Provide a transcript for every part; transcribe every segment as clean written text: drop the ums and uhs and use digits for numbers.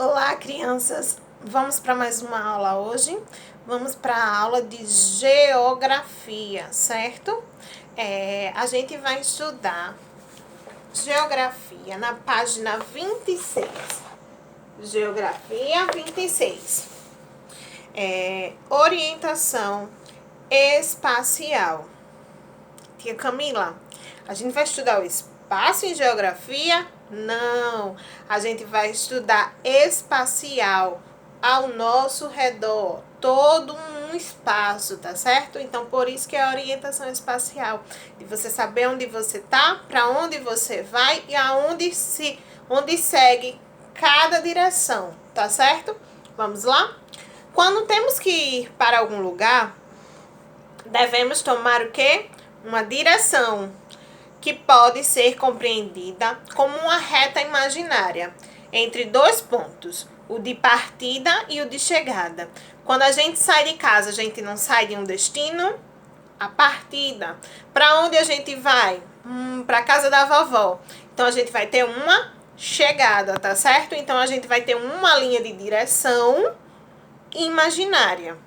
Olá, crianças! Vamos para mais uma aula hoje. Vamos para a aula de geografia, certo? A gente vai estudar geografia na página 26. Geografia 26. Orientação espacial. Tia Camila, a gente vai estudar o espaço em geografia? Não, a gente vai estudar espacial ao nosso redor, todo um espaço, tá certo? Então, por isso que é a orientação espacial, de você saber onde você tá, para onde você vai e onde segue cada direção, tá certo? Vamos lá? Quando temos que ir para algum lugar, devemos tomar o quê? Uma direção, que pode ser compreendida como uma reta imaginária entre dois pontos, o de partida e o de chegada. Quando a gente sai de casa, a gente não sai de um destino, a partida. Para onde a gente vai? Para a casa da vovó. Então a gente vai ter uma chegada, tá certo? Então a gente vai ter uma linha de direção imaginária.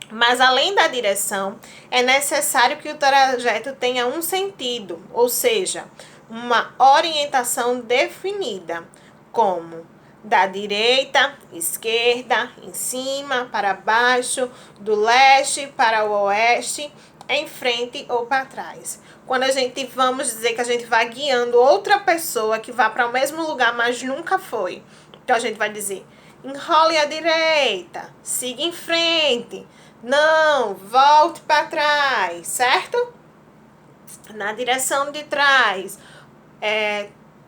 Mas além da direção, é necessário que o trajeto tenha um sentido, ou seja, uma orientação definida, como da direita, esquerda, em cima, para baixo, do leste para o oeste, em frente ou para trás. Quando vamos dizer que a gente vai guiando outra pessoa que vá para o mesmo lugar, mas nunca foi. Então a gente vai dizer: enrole à direita, siga em frente. Não, volte para trás, certo? Na direção de trás.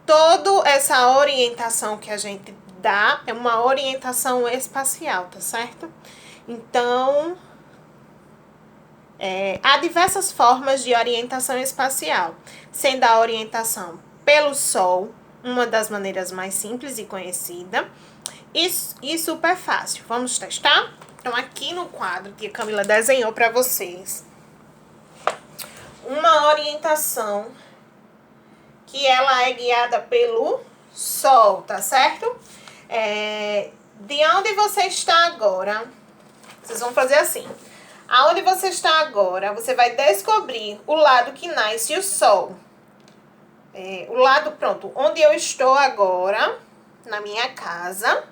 Toda essa orientação que a gente dá é uma orientação espacial, tá certo? Então, há diversas formas de orientação espacial, sendo a orientação pelo Sol uma das maneiras mais simples e conhecida e super fácil. Vamos testar? Então, aqui no quadro que a Camila desenhou para vocês, uma orientação que ela é guiada pelo Sol, tá certo? De onde você está agora, vocês vão fazer assim. Aonde você está agora, você vai descobrir o lado que nasce o Sol. Onde eu estou agora, na minha casa,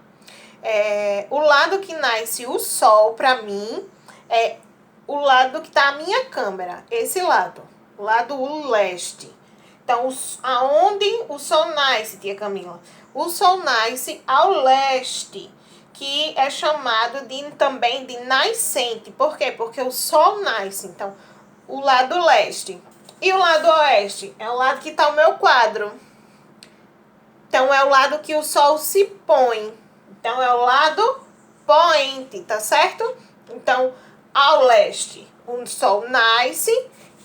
o lado que nasce o Sol para mim é o lado que está a minha câmera, esse lado, o lado leste. Então, aonde o Sol nasce, tia Camila? O Sol nasce ao leste, que é chamado também de nascente. Por quê? Porque o Sol nasce, então, o lado leste. E o lado oeste? É o lado que está o meu quadro. Então, é o lado que o Sol se põe. Então, é o lado poente, tá certo? Então, ao leste, o Sol nasce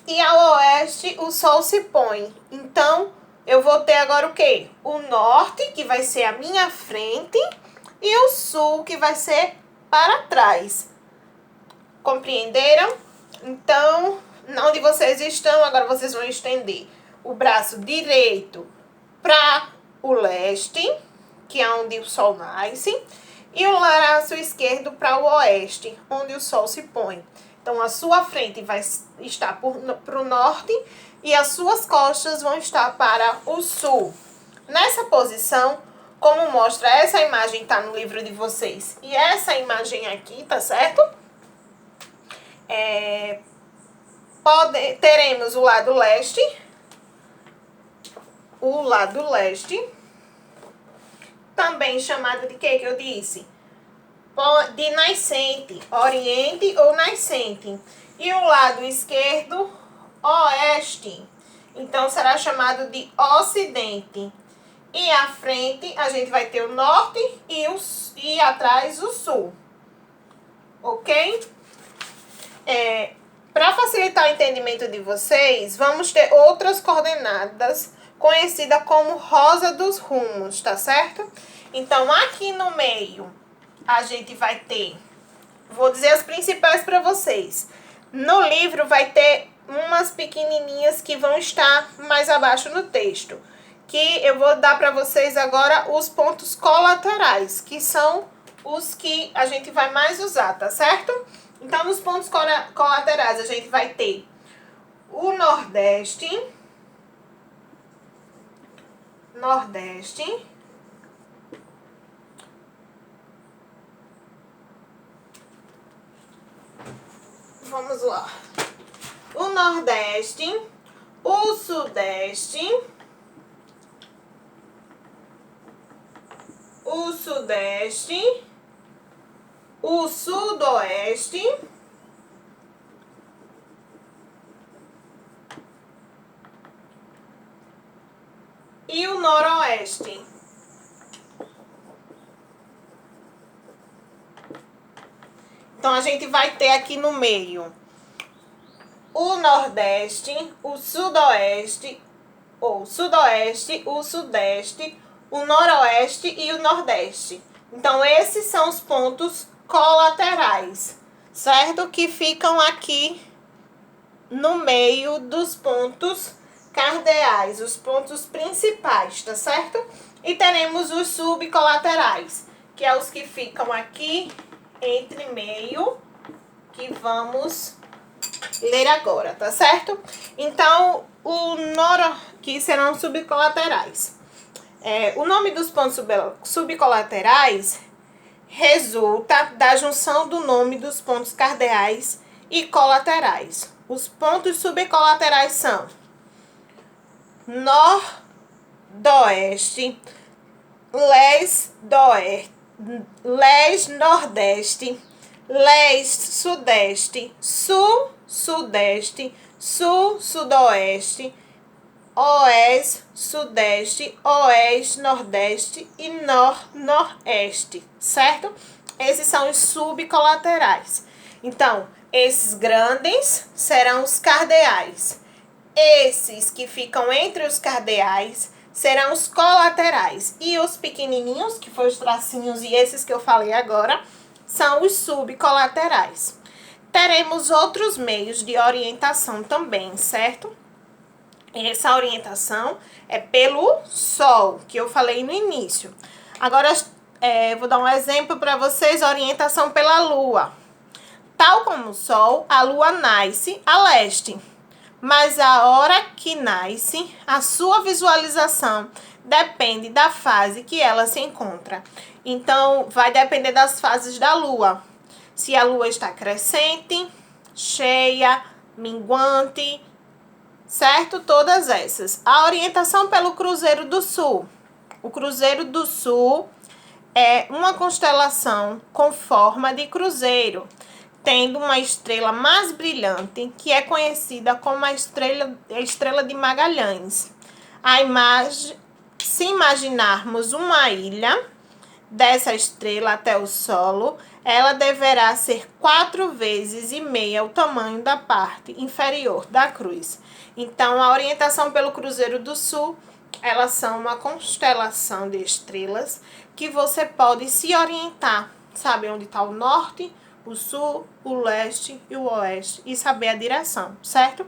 e ao oeste, o Sol se põe. Então, eu vou ter agora o quê? O norte, que vai ser a minha frente, e o sul, que vai ser para trás. Compreenderam? Então, onde vocês estão, agora vocês vão estender o braço direito para o leste, que é onde o Sol nasce, e o braço esquerdo para o oeste, onde o Sol se põe. Então, a sua frente vai estar para o norte e as suas costas vão estar para o sul. Nessa posição, como mostra, essa imagem está no livro de vocês e essa imagem aqui, tá certo? Teremos o lado leste, também chamado de que eu disse? De nascente, oriente ou nascente. E o lado esquerdo, oeste. Então, será chamado de ocidente. E à frente, a gente vai ter o norte e atrás o sul. Ok? Para facilitar o entendimento de vocês, vamos ter outras coordenadas conhecidas como rosa dos rumos, tá certo? Então, aqui no meio, a gente vai ter, vou dizer as principais para vocês. No livro vai ter umas pequenininhas que vão estar mais abaixo no texto, que eu vou dar para vocês agora os pontos colaterais, que são os que a gente vai mais usar, tá certo? Então, nos pontos colaterais, a gente vai ter o Nordeste, vamos lá, o Nordeste, o Sudeste, o Sudeste, o Sudoeste e o Noroeste. Então, a gente vai ter aqui no meio o Nordeste, o Sudoeste, ou Sudoeste, o Sudeste, o Noroeste e o Nordeste. Então, esses são os pontos colaterais, certo? Que ficam aqui no meio dos pontos cardeais, os pontos principais, tá certo? E teremos os subcolaterais, que é os que ficam aqui entre meio, que vamos ler agora, tá certo? Então, que serão subcolaterais. O nome dos pontos subcolaterais resulta da junção do nome dos pontos cardeais e colaterais. Os pontos subcolaterais são Nordeste, Leste-Nordeste, Leste-Sudeste, Sul-Sudeste, Sul-Sudoeste, Oeste-Sudeste, Oeste-Nordeste e Nor-Nordeste, certo? Esses são os subcolaterais. Então, esses grandes serão os cardeais. Esses que ficam entre os cardeais serão os colaterais. E os pequenininhos, que foram os tracinhos e esses que eu falei agora, são os subcolaterais. Teremos outros meios de orientação também, certo? Essa orientação é pelo Sol, que eu falei no início. Agora, vou dar um exemplo para vocês, orientação pela Lua. Tal como o Sol, a Lua nasce a leste. Mas a hora que nasce, a sua visualização depende da fase que ela se encontra. Então, vai depender das fases da Lua. Se a Lua está crescente, cheia, minguante, certo? Todas essas. A orientação pelo Cruzeiro do Sul. O Cruzeiro do Sul é uma constelação com forma de cruzeiro, tendo uma estrela mais brilhante, que é conhecida como a estrela de Magalhães. Se imaginarmos uma ilha dessa estrela até o solo, ela deverá ser 4,5 vezes o tamanho da parte inferior da cruz. Então, a orientação pelo Cruzeiro do Sul, elas são uma constelação de estrelas que você pode se orientar, sabe onde está o norte, o sul, o leste e o oeste e saber a direção, certo?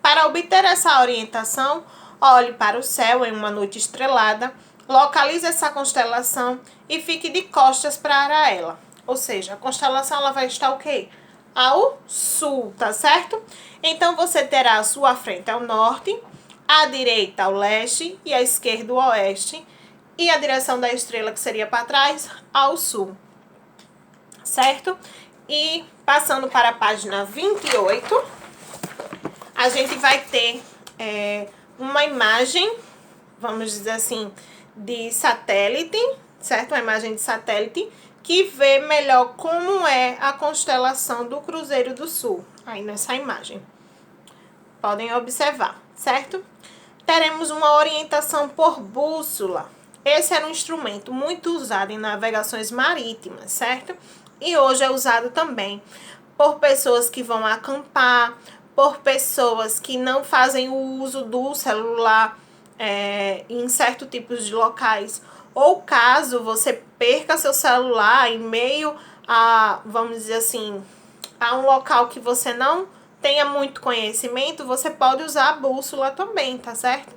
Para obter essa orientação, olhe para o céu em uma noite estrelada, localize essa constelação e fique de costas para ela. Ou seja, a constelação ela vai estar o quê? Ao sul, tá certo? Então, você terá a sua frente ao norte, a direita ao leste e a esquerda ao oeste e a direção da estrela, que seria para trás, ao sul, certo? E passando para a página 28, a gente vai ter uma imagem, vamos dizer assim, de satélite, certo? Uma imagem de satélite que vê melhor como é a constelação do Cruzeiro do Sul, aí nessa imagem. Podem observar, certo? Teremos uma orientação por bússola. Esse era um instrumento muito usado em navegações marítimas, certo? E hoje é usado também por pessoas que vão acampar, por pessoas que não fazem o uso do celular em certos tipos de locais. Ou caso você perca seu celular em meio a, vamos dizer assim, a um local que você não tenha muito conhecimento, você pode usar a bússola também, tá certo?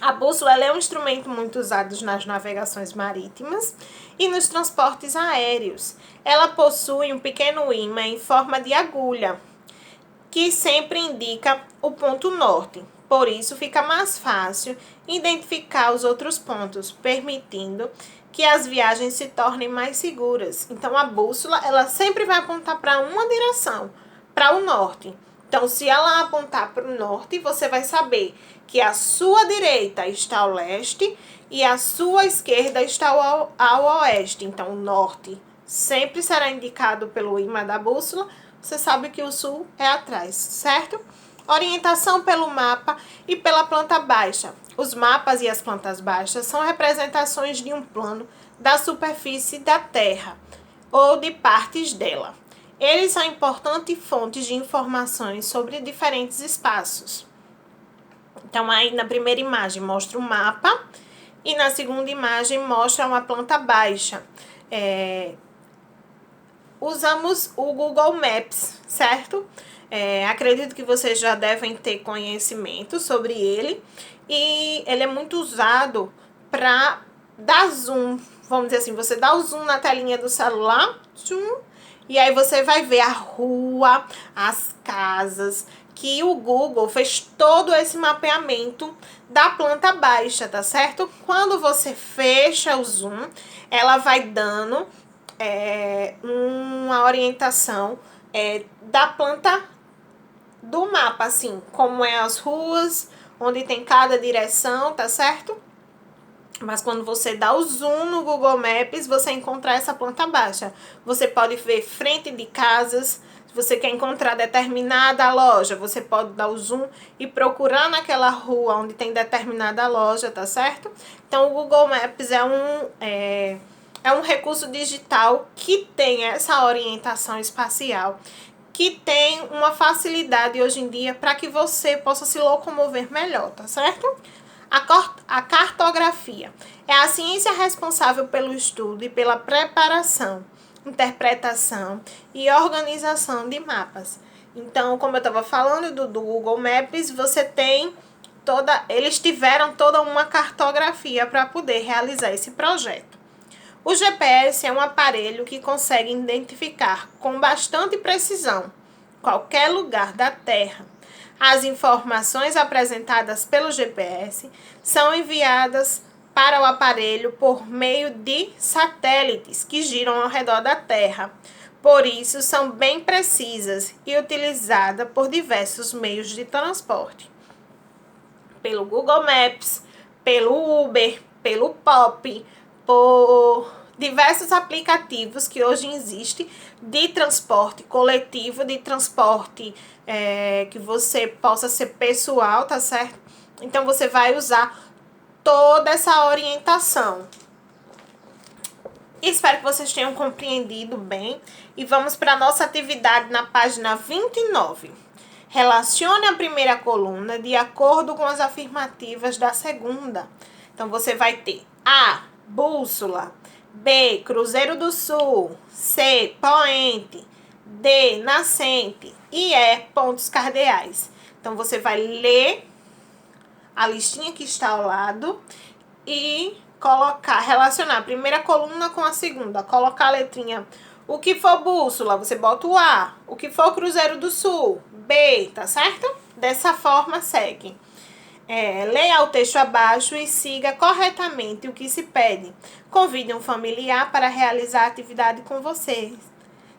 A bússola ela é um instrumento muito usado nas navegações marítimas e nos transportes aéreos. Ela possui um pequeno ímã em forma de agulha, que sempre indica o ponto norte. Por isso, fica mais fácil identificar os outros pontos, permitindo que as viagens se tornem mais seguras. Então, a bússola ela sempre vai apontar para uma direção, para o norte. Então, se ela apontar para o norte, você vai saber que a sua direita está ao leste e a sua esquerda está ao oeste. Então, o norte sempre será indicado pelo imã da bússola. Você sabe que o sul é atrás, certo? Orientação pelo mapa e pela planta baixa. Os mapas e as plantas baixas são representações de um plano da superfície da Terra ou de partes dela. Eles são importantes fontes de informações sobre diferentes espaços. Então, aí na primeira imagem mostra o mapa e na segunda imagem mostra uma planta baixa. Usamos o Google Maps, certo? Acredito que vocês já devem ter conhecimento sobre ele. E ele é muito usado para dar zoom. Vamos dizer assim, você dá o zoom na telinha do celular, e aí você vai ver a rua, as casas, que o Google fez todo esse mapeamento da planta baixa, tá certo? Quando você fecha o zoom, ela vai dando uma orientação da planta do mapa, assim, como é as ruas, onde tem cada direção, tá certo? Mas quando você dá o zoom no Google Maps, você encontra essa planta baixa. Você pode ver frente de casas. Se você quer encontrar determinada loja, você pode dar o zoom e procurar naquela rua onde tem determinada loja, tá certo? Então, o Google Maps é um recurso digital que tem essa orientação espacial, que tem uma facilidade hoje em dia para que você possa se locomover melhor, tá certo? A cartografia é a ciência responsável pelo estudo e pela preparação, interpretação e organização de mapas. Então, como eu estava falando do Google Maps, eles tiveram toda uma cartografia para poder realizar esse projeto. O GPS é um aparelho que consegue identificar com bastante precisão qualquer lugar da Terra. As informações apresentadas pelo GPS são enviadas para o aparelho por meio de satélites que giram ao redor da Terra. Por isso, são bem precisas e utilizadas por diversos meios de transporte. Pelo Google Maps, pelo Uber, pelo Pop, por diversos aplicativos que hoje existem de transporte coletivo, de transporte que você possa ser pessoal, tá certo? Então, você vai usar toda essa orientação. Espero que vocês tenham compreendido bem. E vamos para a nossa atividade na página 29. Relacione a primeira coluna de acordo com as afirmativas da segunda. Então, você vai ter A, bússola, B, Cruzeiro do Sul, C, poente, D, nascente e E, pontos cardeais. Então, você vai ler a listinha que está ao lado e relacionar a primeira coluna com a segunda. Colocar a letrinha. O que for bússola, você bota o A. O que for Cruzeiro do Sul, B, tá certo? Dessa forma, segue. Leia o texto abaixo e siga corretamente o que se pede. Convide um familiar para realizar a atividade com vocês.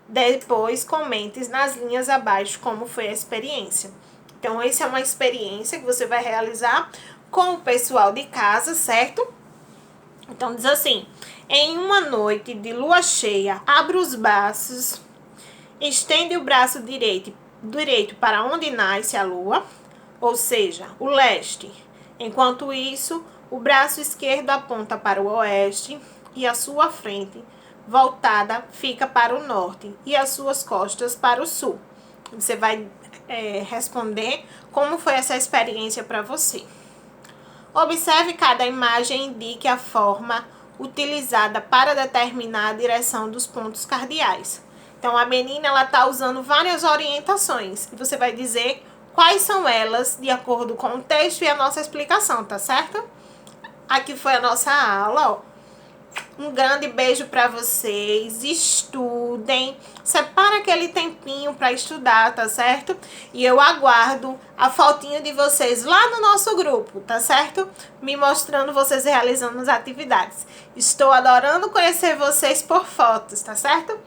Depois, comente nas linhas abaixo como foi a experiência. Então, essa é uma experiência que você vai realizar com o pessoal de casa, certo? Então, diz assim: em uma noite de lua cheia, abra os braços, estende o braço direito para onde nasce a lua, ou seja, o leste. Enquanto isso, o braço esquerdo aponta para o oeste e a sua frente voltada fica para o norte e as suas costas para o sul. Você vai responder como foi essa experiência para você. Observe cada imagem e indique a forma utilizada para determinar a direção dos pontos cardeais. Então, a menina está usando várias orientações. E você vai dizer quais são elas de acordo com o texto e a nossa explicação, tá certo? Aqui foi a nossa aula, ó. Um grande beijo para vocês, estudem, separa aquele tempinho para estudar, tá certo? E eu aguardo a fotinho de vocês lá no nosso grupo, tá certo? Me mostrando vocês realizando as atividades. Estou adorando conhecer vocês por fotos, tá certo?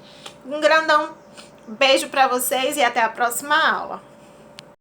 Um grandão beijo para vocês e até a próxima aula.